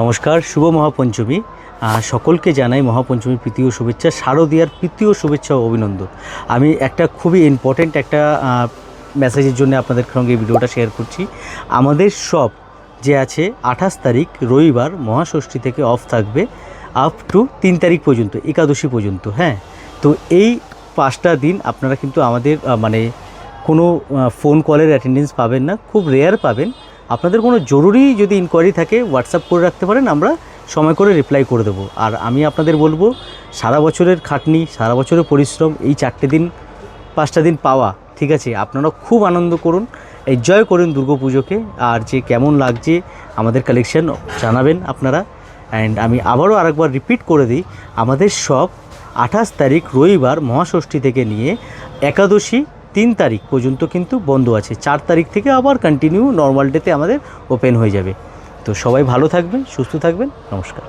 নমস্কার, শুভ মহাপঞ্চমী। সকলকে জানাই মহাপঞ্চমীর প্রীতি ও শুভেচ্ছা, শারদীয়ার প্রীতি ও শুভেচ্ছা ও অভিনন্দন। আমি একটা খুবই ইম্পর্ট্যান্ট একটা মেসেজের জন্য আপনাদের সঙ্গে এই ভিডিওটা শেয়ার করছি। আমাদের সব যে আছে 28 তারিখ রবিবার মহাষষ্ঠী থেকে অফ থাকবে আপ টু 3 তারিখ পর্যন্ত, একাদশী পর্যন্ত। হ্যাঁ, তো এই 5টা দিন আপনারা কিন্তু আমাদের কোনো ফোন কলের অ্যাটেন্ডেন্স পাবেন না, খুব রেয়ার পাবেন। আপনাদের কোনো জরুরি যদি ইনকোয়ারি থাকে হোয়াটসঅ্যাপ করে রাখতে পারেন, আমরা সময় করে রিপ্লাই করে দেবো। আর আমি আপনাদের বলবো, সারা বছরের খাটনি, সারা বছরের পরিশ্রম এই 4টে দিন 5টা দিন পাওয়া, ঠিক আছে, আপনারা খুব আনন্দ করুন, এনজয় করুন দুর্গাপুজোকে। আর যে কেমন লাগছে আমাদের কালেকশন জানাবেন আপনারা। অ্যান্ড আমি আবারও আরেকবার রিপিট করে দিই, আমাদের সব 28 তারিখ রবিবার মহাষষ্ঠী থেকে নিয়ে একাদশী 3 তারিখ পর্যন্ত কিন্তু বন্ধ আছে। 4 তারিখ থেকে আবার কন্টিনিউ নর্মাল ডেতে আমাদের ওপেন হয়ে যাবে। তো সবাই ভালো থাকবেন, সুস্থ থাকবেন, নমস্কার।